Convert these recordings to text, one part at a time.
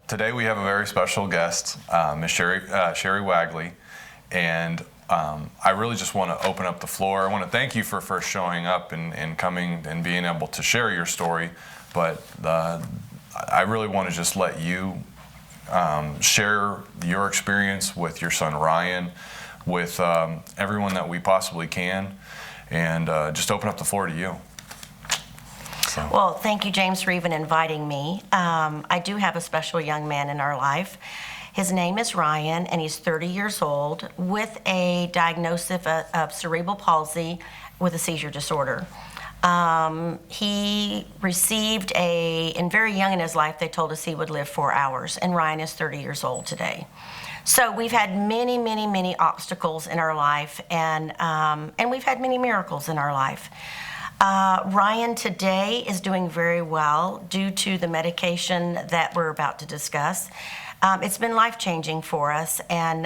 Today we have a very special guest, Miss Sherry Wagley, and I really just want to open up the floor. I want to thank you for first showing up and coming and being able to share your story, but I really want to just let you share your experience with your son Ryan, with everyone that we possibly can, and just open up the floor to you. So. Well, thank you, James, for even inviting me. I do have a special young man in our life. His name is Ryan, and he's 30 years old with a diagnosis of cerebral palsy with a seizure disorder. He received and very young in his life, they told us he would live 4 hours, and Ryan is 30 years old today. So we've had many, many, many obstacles in our life, and we've had many miracles in our life. Ryan today is doing very well due to the medication that we're about to discuss. It's been life-changing for us, and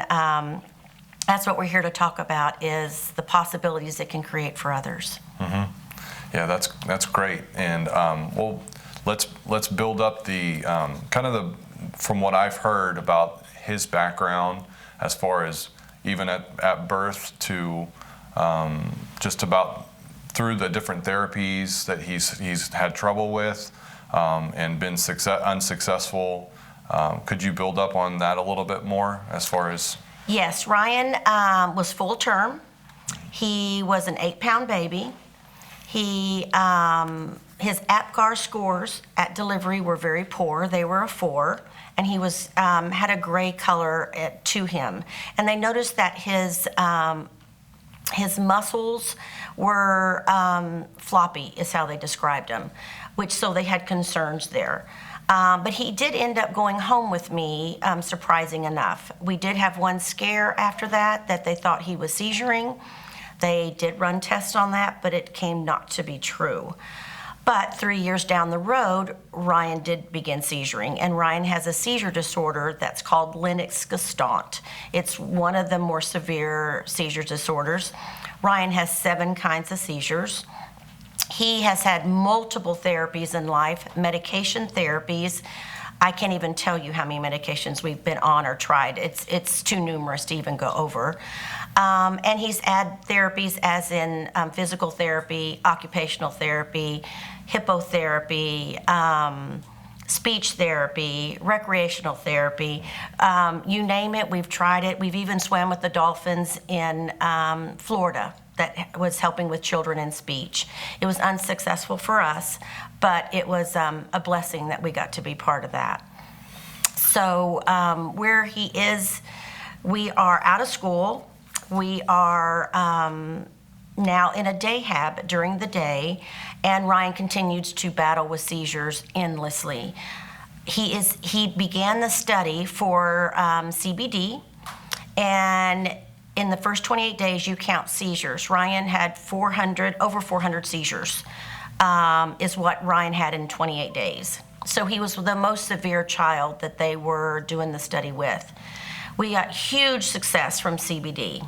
that's what we're here to talk about, is the possibilities it can create for others. Mm-hmm. Yeah, that's great. And well, let's build up the from what I've heard about his background, as far as even at birth to just about through the different therapies that he's had trouble with and been unsuccessful. Could you build up on that a little bit more as far as? Yes, Ryan was full term. He was an 8-pound baby. His APGAR scores at delivery were very poor. They were a 4, and he had a gray color to him. And they noticed that his muscles were floppy, is how they described them, so they had concerns there. But he did end up going home with me, surprising enough. We did have one scare after that they thought he was seizuring. They did run tests on that, but it came not to be true. But 3 years down the road, Ryan did begin seizuring, and Ryan has a seizure disorder that's called Lennox-Gastaut. It's one of the more severe seizure disorders. Ryan has 7 kinds of seizures. He has had multiple therapies in life, medication therapies. I can't even tell you how many medications we've been on or tried. It's too numerous to even go over. And he's had therapies as in physical therapy, occupational therapy, hippotherapy, speech therapy, recreational therapy. You name it, we've tried it. We've even swam with the dolphins in Florida that was helping with children in speech. It was unsuccessful for us, but it was a blessing that we got to be part of that. So where he is, we are out of school. We are now in a day hab during the day, and Ryan continues to battle with seizures endlessly. He began the study for CBD, and in the first 28 days, you count seizures. Ryan had over 400 seizures, is what Ryan had in 28 days. So he was the most severe child that they were doing the study with. We got huge success from CBD,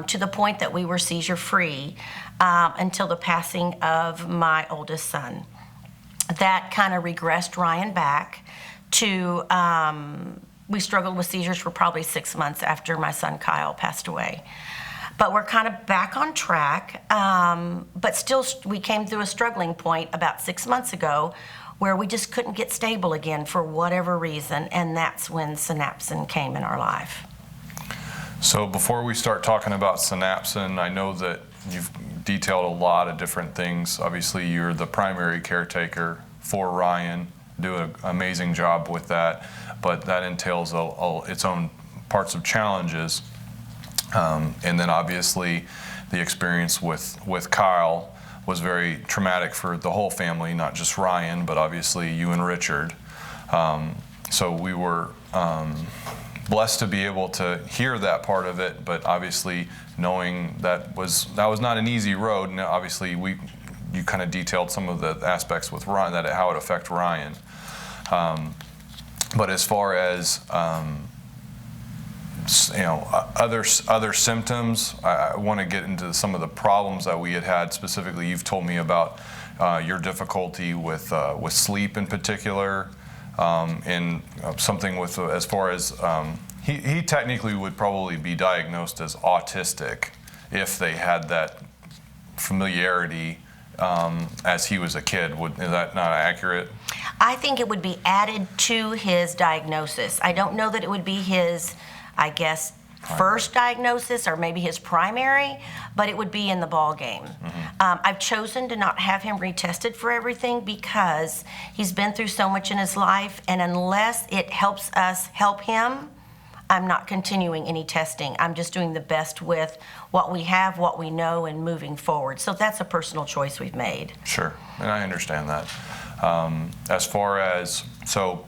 to the point that we were seizure-free until the passing of my oldest son. That kind of regressed Ryan back to, we struggled with seizures for probably 6 months after my son Kyle passed away. But we're kind of back on track, but still we came through a struggling point about 6 months ago where we just couldn't get stable again for whatever reason, and that's when Synapsin came in our life. So before we start talking about Synapsin, I know that you've detailed a lot of different things. Obviously, you're the primary caretaker for Ryan, do an amazing job with that, but that entails its own parts of challenges. And then obviously the experience with Kyle was very traumatic for the whole family, not just Ryan, but obviously you and Richard. So we were blessed to be able to hear that part of it, but obviously knowing that was not an easy road. And obviously you kind of detailed some of the aspects with Ryan, how it affected Ryan. But as far as other symptoms, I want to get into some of the problems that we had. Specifically, you've told me about your difficulty with sleep in particular, in something with as far as he technically would probably be diagnosed as autistic if they had that familiarity as he was a kid. Is that not accurate? I think it would be added to his diagnosis. I don't know that it would be his, I guess, first diagnosis or maybe his primary, but it would be in the ball game. I've chosen to not have him retested for everything because he's been through so much in his life, and unless it helps us help him, I'm not continuing any testing. I'm just doing the best with what we have, what we know, and moving forward. So that's a personal choice we've made. Sure, and I understand that. As far as, so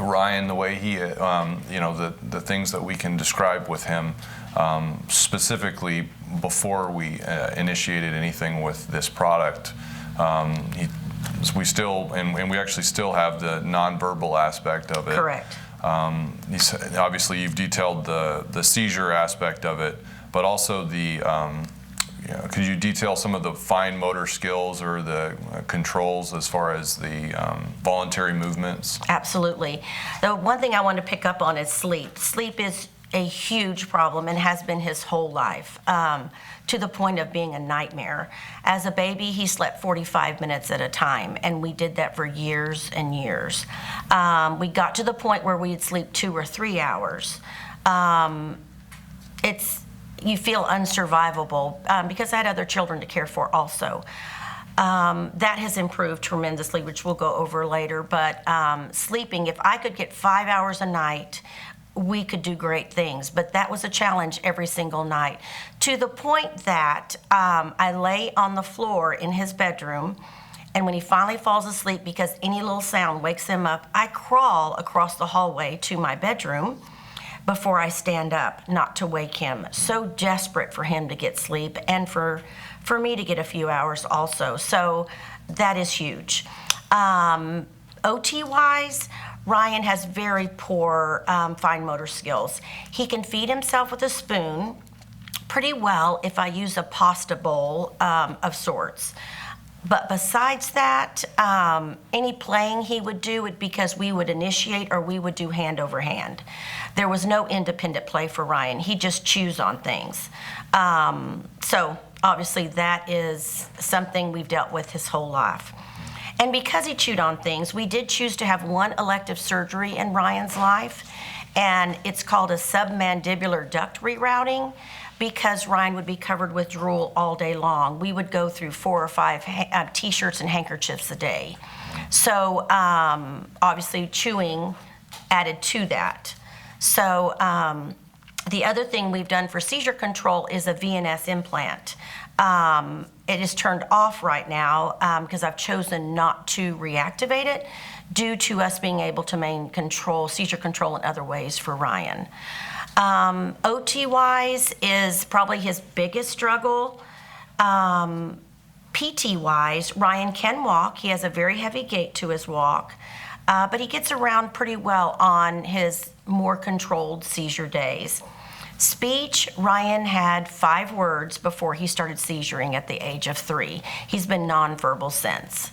Ryan, the way he, the things that we can describe with him, specifically before we initiated anything with this product, we still, and we actually still have the nonverbal aspect of it. Correct. Obviously, you've detailed the seizure aspect of it, but also the, could you detail some of the fine motor skills or the controls as far as the voluntary movements? Absolutely. The one thing I want to pick up on is sleep. Sleep is a huge problem and has been his whole life, to the point of being a nightmare. As a baby, he slept 45 minutes at a time, and we did that for years and years. We got to the point where we'd sleep 2 or 3 hours. You feel unsurvivable because I had other children to care for also. That has improved tremendously, which we'll go over later. But sleeping, if I could get 5 hours a night, we could do great things. But that was a challenge every single night, to the point that I lay on the floor in his bedroom, and when he finally falls asleep, because any little sound wakes him up, I crawl across the hallway to my bedroom before I stand up, not to wake him. So desperate for him to get sleep, and for me to get a few hours also. So that is huge. OT-wise, Ryan has very poor fine motor skills. He can feed himself with a spoon pretty well if I use a pasta bowl of sorts. But besides that, any playing he would do would because we would initiate or we would do hand over hand. There was no independent play for Ryan. He just chews on things. So obviously that is something we've dealt with his whole life. And because he chewed on things, we did choose to have one elective surgery in Ryan's life, and it's called a submandibular duct rerouting, because Ryan would be covered with drool all day long. We would go through 4 or 5 T-shirts and handkerchiefs a day. So obviously chewing added to that. So the other thing we've done for seizure control is a VNS implant. It is turned off right now because I've chosen not to reactivate it due to us being able to maintain seizure control in other ways for Ryan. OT-wise is probably his biggest struggle. PT-wise, Ryan can walk. He has a very heavy gait to his walk, but he gets around pretty well on his more controlled seizure days. Speech, Ryan had 5 words before he started seizuring at the age of 3. He's been nonverbal since.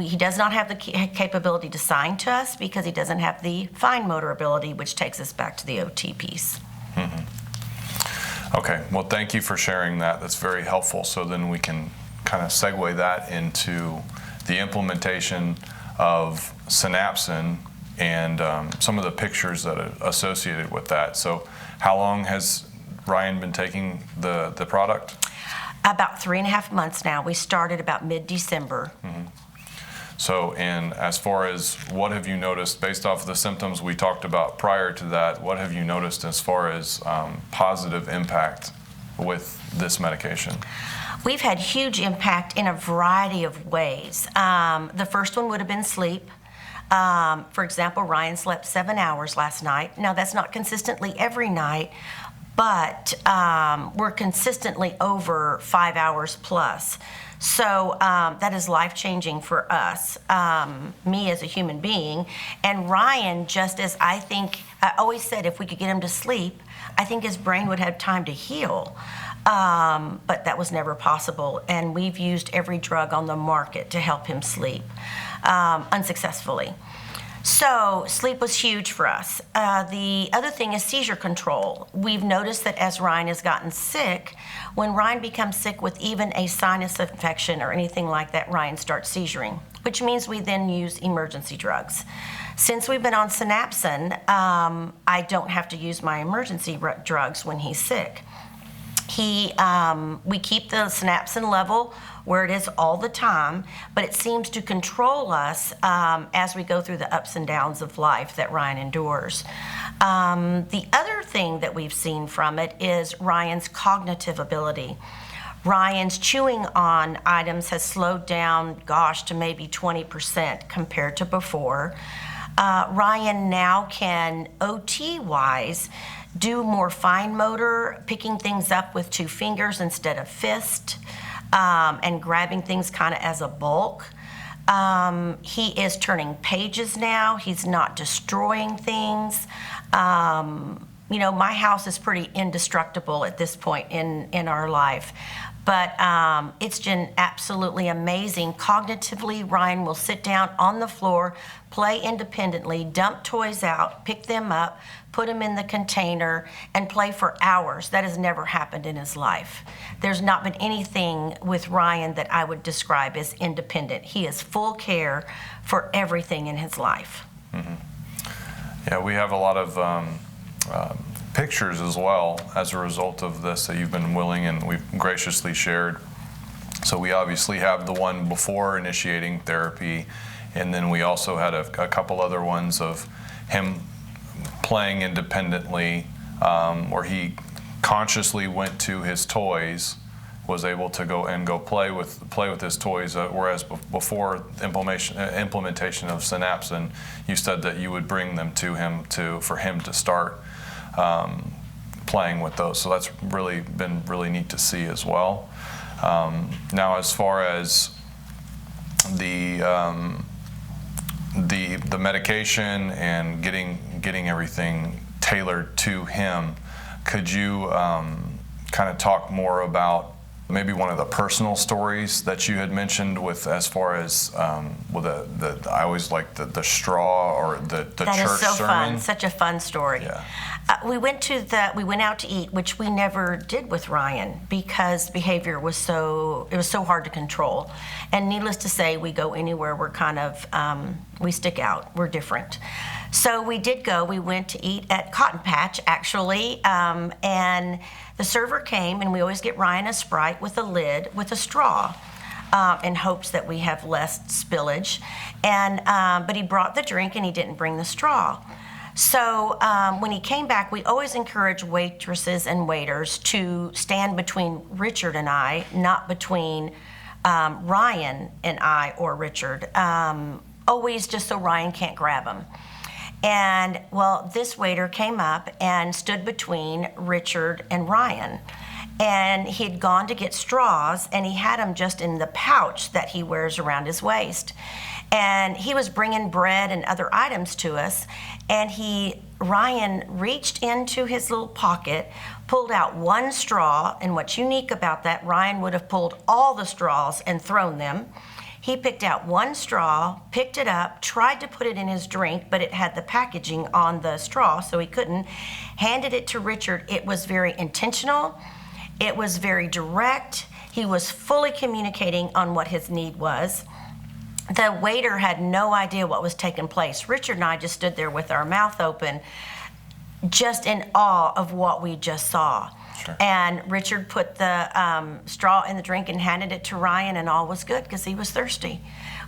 He does not have the capability to sign to us because he doesn't have the fine motor ability, which takes us back to the OT piece. Mm-hmm. Okay, well, thank you for sharing that. That's very helpful. So then we can kind of segue that into the implementation of Synapsin and some of the pictures that are associated with that. So how long has Ryan been taking the product? About 3.5 months now. We started about mid-December. Mm-hmm. So, and as far as what have you noticed, based off of the symptoms we talked about prior to that, what have you noticed as far as positive impact with this medication? We've had huge impact in a variety of ways. The first one would have been sleep. For example, Ryan slept 7 hours last night. Now, that's not consistently every night, but we're consistently over 5 hours plus. So that is life-changing for us, me as a human being, and Ryan, just as I always said if we could get him to sleep, I think his brain would have time to heal. But that was never possible, and we've used every drug on the market to help him sleep, unsuccessfully. So sleep was huge for us. The other thing is seizure control. We've noticed that as Ryan has gotten sick, when Ryan becomes sick with even a sinus infection or anything like that, Ryan starts seizuring, which means we then use emergency drugs. Since we've been on Synapsin, I don't have to use my emergency drugs when he's sick. We keep the synapsin level where it is all the time, but it seems to control us as we go through the ups and downs of life that Ryan endures. The other thing that we've seen from it is Ryan's cognitive ability. Ryan's chewing on items has slowed down, to maybe 20% compared to before. Ryan now can, OT-wise, do more fine motor, picking things up with 2 fingers instead of fist, and grabbing things kind of as a bulk. He is turning pages now. He's not destroying things. My house is pretty indestructible at this point in our life. But it's been absolutely amazing. Cognitively, Ryan will sit down on the floor, play independently, dump toys out, pick them up, put them in the container, and play for hours. That has never happened in his life. There's not been anything with Ryan that I would describe as independent. He has full care for everything in his life. Mm-hmm. Yeah, we have a lot of pictures as well as a result of this that you've been willing and we've graciously shared. So we obviously have the one before initiating therapy, and then we also had a couple other ones of him playing independently, where he consciously went to his toys, was able to go play with his toys, whereas before implementation of Synapsin, you said that you would bring them to him for him to start playing with those. So that's been really neat to see as well. Now, as far as the medication and getting everything tailored to him, could you kind of talk more about maybe one of the personal stories that you had mentioned with, as far as with I always like the straw or the that church is so sermon. fun, such a fun story. Yeah. We went out to eat, which we never did with Ryan because behavior was so hard to control. And needless to say, we go anywhere, we're kind of, we stick out, we're different. So we did go, we went to eat at Cotton Patch actually, and the server came, and we always get Ryan a Sprite with a lid with a straw. In hopes that we have less spillage, but he brought the drink and he didn't bring the straw. So when he came back, we always encourage waitresses and waiters to stand between Richard and I, not between Ryan and I or Richard, always just so Ryan can't grab him. And well, this waiter came up and stood between Richard and Ryan. And he had gone to get straws, and he had them just in the pouch that he wears around his waist. And he was bringing bread and other items to us, and Ryan reached into his little pocket, pulled out one straw, and what's unique about that, Ryan would have pulled all the straws and thrown them. He picked out one straw, picked it up, tried to put it in his drink, but it had the packaging on the straw, so he couldn't. Handed it to Richard. It was very intentional. It was very direct. He was fully communicating on what his need was. The waiter had no idea what was taking place. Richard and I just stood there with our mouth open, just in awe of what we just saw. Sure. And Richard put the straw in the drink and handed it to Ryan, and all was good because he was thirsty.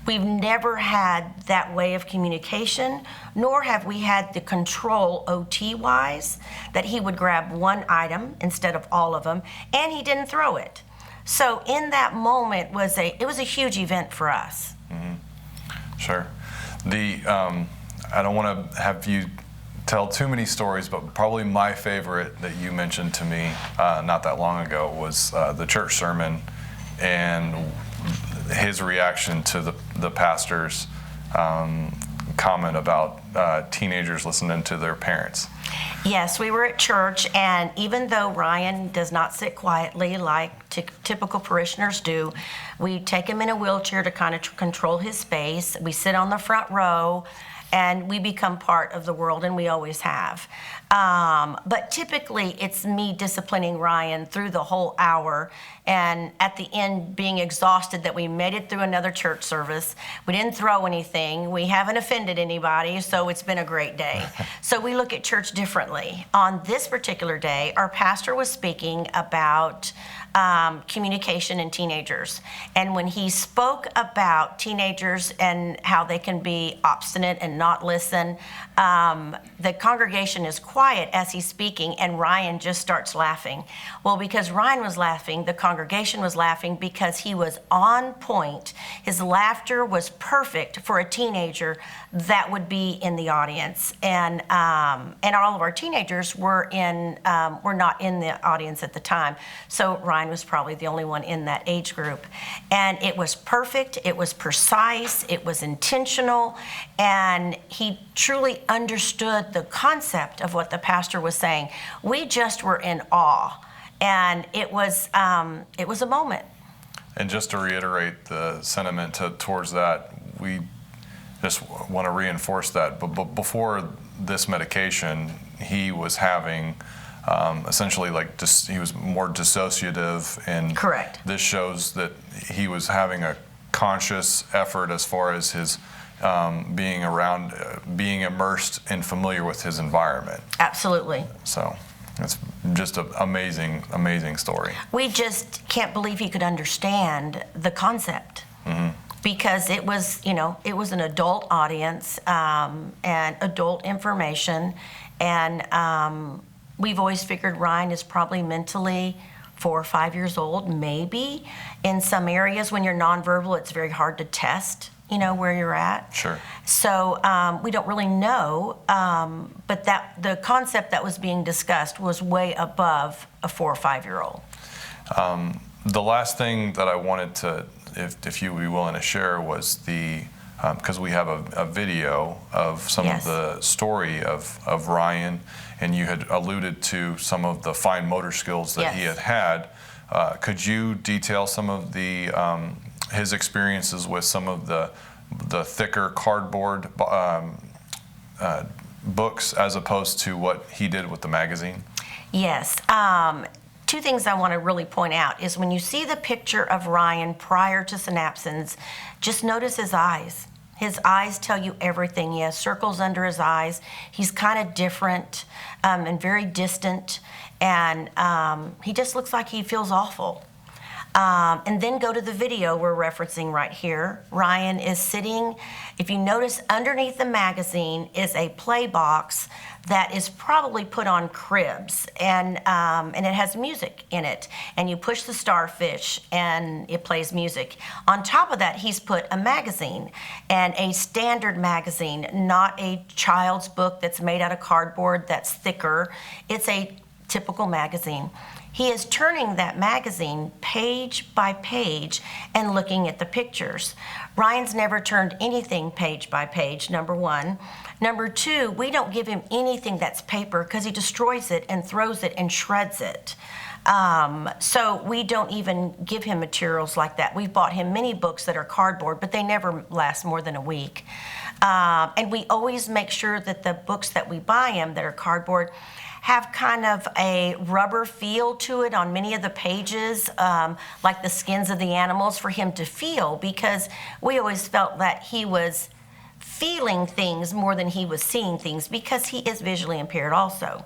We've never had that way of communication, nor have we had the control OT-wise that he would grab one item instead of all of them, and he didn't throw it. So in that moment it was a huge event for us. Mm-hmm. Sure. I don't want to have you tell too many stories, but probably my favorite that you mentioned to me not that long ago was the church sermon and his reaction to the pastor's comment about teenagers listening to their parents. Yes, we were at church, and even though Ryan does not sit quietly like typical parishioners do, we take him in a wheelchair to kind of control his space. We sit on the front row, and we become part of the world, and we always have. But typically, it's me disciplining Ryan through the whole hour, and at the end being exhausted that we made it through another church service. We didn't throw anything. We haven't offended anybody, so it's been a great day. So we look at church differently. On this particular day, our pastor was speaking about communication in teenagers. And when he spoke about teenagers and how they can be obstinate and not listen, the congregation is quiet as he's speaking, and Ryan just starts laughing. Well, because Ryan was laughing, the congregation was laughing because he was on point. His laughter was perfect for a teenager that would be in the audience. And all of our teenagers were not in the audience at the time. So Ryan was probably the only one in that age group. And it was perfect, it was precise, it was intentional, and he truly understood the concept of what the pastor was saying. We just were in awe, and it was a moment. And just to reiterate the sentiment towards that, we just want to reinforce that. But before this medication, he was having essentially he was more dissociative, and correct. This shows that he was having a conscious effort as far as his being around, being immersed and familiar with his environment. Absolutely. So it's just an amazing story. We just can't believe he could understand the concept. Mm-hmm. Because it was an adult audience and adult information, and we've always figured Ryan is probably mentally 4 or 5 years old, maybe. In some areas, when you're nonverbal, it's very hard to test, where you're at. Sure. So we don't really know, but the concept that was being discussed was way above a 4 or 5 year old. The last thing that I wanted to, if you would be willing to share, was because we have a video of some Yes. of the story of Ryan, and you had alluded to some of the fine motor skills that Yes. he had. Could you detail some of his experiences with some of the thicker cardboard books as opposed to what he did with the magazine? Yes. 2 things I want to really point out is when you see the picture of Ryan prior to Synapsins, just notice his eyes. His eyes tell you everything. He has circles under his eyes. He's kind of different and very distant, and he just looks like he feels awful. And then go to the video we're referencing right here. Ryan is sitting, if you notice, underneath the magazine is a play box that is probably put on cribs, and it has music in it. And you push the starfish, and it plays music. On top of that, he's put a magazine, and a standard magazine, not a child's book that's made out of cardboard that's thicker. It's a typical magazine. He is turning that magazine page by page and looking at the pictures. Ryan's never turned anything page by page, number 1. Number 2, we don't give him anything that's paper because he destroys it and throws it and shreds it. So we don't even give him materials like that. We've bought him many books that are cardboard, but they never last more than a week. And we always make sure that the books that we buy him that are cardboard have kind of a rubber feel to it on many of the pages, like the skins of the animals, for him to feel, because we always felt that he was feeling things more than he was seeing things, because he is visually impaired also.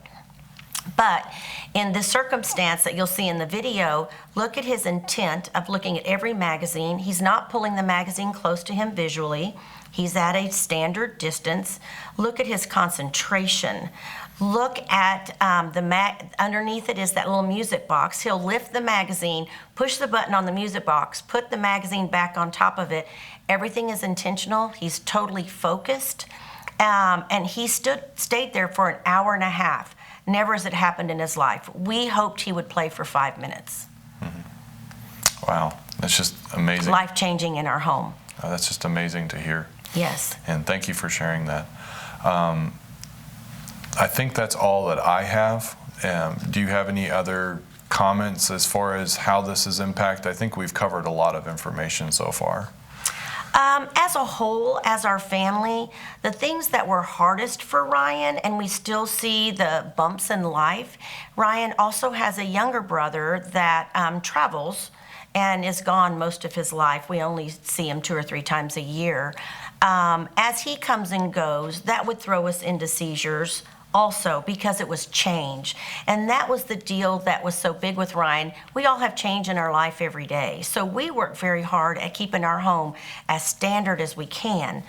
But in the circumstance that you'll see in the video, look at his intent of looking at every magazine. He's not pulling the magazine close to him visually. He's at a standard distance. Look at his concentration. Look at underneath it is that little music box. He'll lift the magazine, push the button on the music box, put the magazine back on top of it. Everything is intentional. He's totally focused. And he stayed there for an hour and a half. Never has it happened in his life. We hoped he would play for 5 minutes. Mm-hmm. Wow, that's just amazing. Life-changing in our home. That's just amazing to hear. Yes. And thank you for sharing that. I think that's all that I have. Do you have any other comments as far as how this has impacted? I think we've covered a lot of information so far. As a whole, as our family, the things that were hardest for Ryan, and we still see the bumps in life, Ryan also has a younger brother that travels and is gone most of his life. We only see him 2 or 3 times a year. As he comes and goes, that would throw us into seizures also because it was change. And that was the deal that was so big with Ryan. We all have change in our life every day. So we work very hard at keeping our home as standard as we can.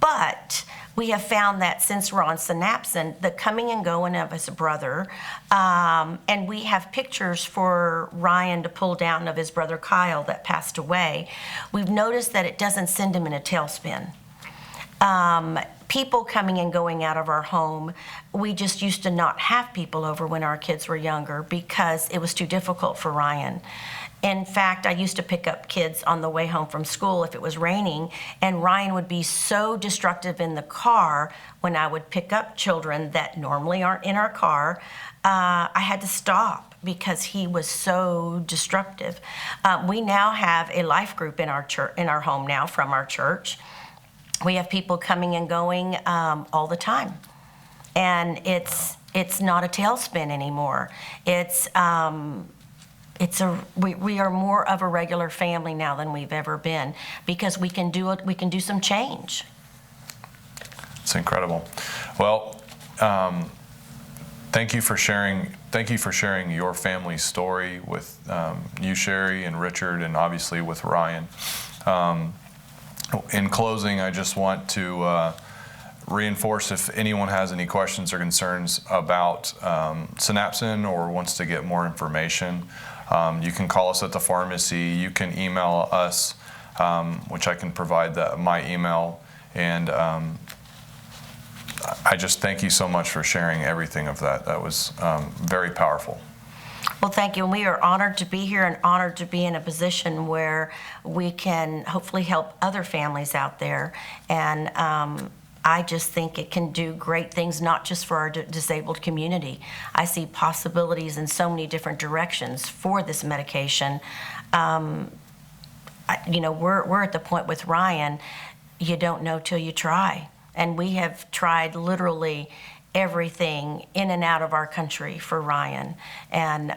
But we have found that since we're on Synapsin, the coming and going of his brother, and we have pictures for Ryan to pull down of his brother Kyle that passed away, we've noticed that it doesn't send him in a tailspin. People coming and going out of our home, we just used to not have people over when our kids were younger because it was too difficult for Ryan. In fact, I used to pick up kids on the way home from school if it was raining, and Ryan would be so destructive in the car when I would pick up children that normally aren't in our car. I had to stop because he was so destructive. We now have a life group in our church, in our home now from our church. We have people coming and going all the time, and it's not a tailspin anymore. We are more of a regular family now than we've ever been because we can do it. We can do some change. It's incredible. Well, thank you for sharing. Thank you for sharing your family's story with you, Sherry, and Richard, and obviously with Ryan. In closing, I just want to reinforce if anyone has any questions or concerns about Synapsin or wants to get more information, you can call us at the pharmacy. You can email us, which I can provide my email. And I just thank you so much for sharing everything of that. That was very powerful. Well, thank you. And we are honored to be here and honored to be in a position where we can hopefully help other families out there. And I just think it can do great things, not just for our disabled community. I see possibilities in so many different directions for this medication. We're at the point with Ryan, you don't know till you try. And we have tried literally everything in and out of our country for Ryan. And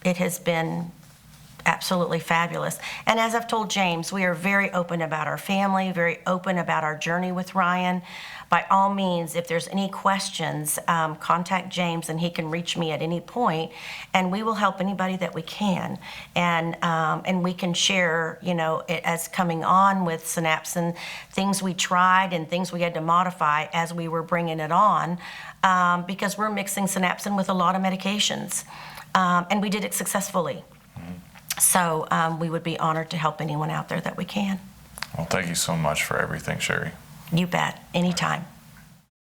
it has been absolutely fabulous. And as I've told James, we are very open about our family, very open about our journey with Ryan. By all means, if there's any questions, contact James and he can reach me at any point, and we will help anybody that we can. And we can share, it as coming on with Synapsin, things we tried and things we had to modify as we were bringing it on, because we're mixing Synapsin with a lot of medications. And we did it successfully. So we would be honored to help anyone out there that we can. Well, thank you so much for everything, Sherry. You bet. Anytime.